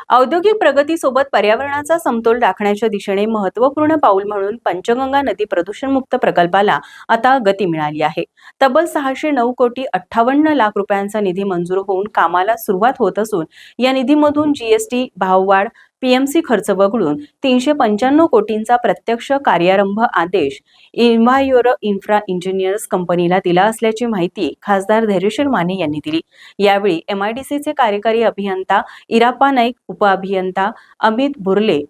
औद्योगिक प्रगतीसोबत पर्यावरणाचा समतोल राखण्याच्या दिशेने महत्त्वपूर्ण पाऊल म्हणून पंचगंगा नदी प्रदूषणमुक्त प्रकल्पाला आता गती मिळाली आहे. तब्बल 609,58,00,000 रुपयांचा निधी मंजूर होऊन कामाला सुरुवात होत असून या निधीमधून जीएसटी, भाववाढ, पीएमसी खर्च वगळून 395 कोटींचा प्रत्यक्ष कार्यारंभ आदेश इन्व्हायोरो इन्फ्रा इंजिनियर्स कंपनीला दिला असल्याची माहिती खासदार धैर्यशील माने यांनी दिली. यावेळी एमआयडीसीचे कार्यकारी अभियंता इराप्पा नाईक, उपअभियंता अमित बुर्ले,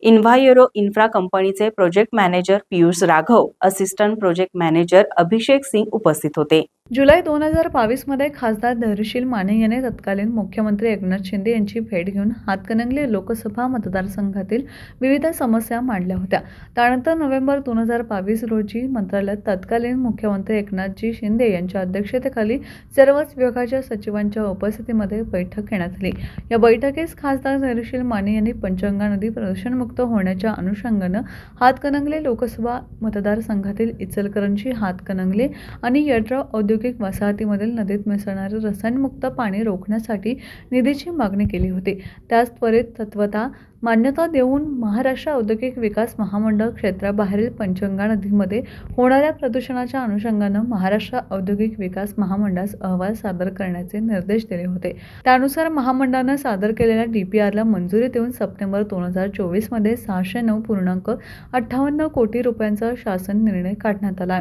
इन्व्हायोरो इन्फ्रा कंपनीचे project manager Piyush Raghav, assistant project manager Abhishek Singh उपस्थित होते. जुलै 2022 मध्ये खासदार धैर्यशील माने यांनी तत्कालीन मुख्यमंत्री एकनाथ शिंदे यांची भेट घेऊन हातकणंगले लोकसभा मतदारसंघातील विविध समस्या मांडल्या होत्या. त्यानंतर नोव्हेंबर 2022 रोजी मंत्रालयात तत्कालीन मुख्यमंत्री एकनाथजी शिंदे यांच्या अध्यक्षतेखाली सर्वच विभागाच्या सचिवांच्या उपस्थितीमध्ये बैठक घेण्यात आली. या बैठकीस खासदार धैर्यशील माने यांनी पंचगंगा नदी प्रदूषणमुक्त होण्याच्या अनुषंगानं हातकणंगले लोकसभा मतदारसंघातील इचलकरंजी, हातकणंगले आणि यड्राव औद्योगिक वसाहतीमधील नदीत मिसळणारे रसायनमुक्त पाणी रोखण्यासाठी निधीची मागणी केली होती. त्यास त्वरित तत्वता मान्यता देऊन महाराष्ट्र औद्योगिक विकास महामंडळ क्षेत्राबाहेरील पंचगंगा नदीमध्ये होणाऱ्या प्रदूषणाच्या अनुषंगानं महाराष्ट्र औद्योगिक विकास महामंडळास अहवाल सादर करण्याचे निर्देश दिले होते. त्यानुसार महामंडळानं सादर केलेल्या डीपीआरला मंजुरी देऊन सप्टेंबर 2024 मध्ये 609.58 कोटी रुपयांचा शासन निर्णय काढण्यात आला.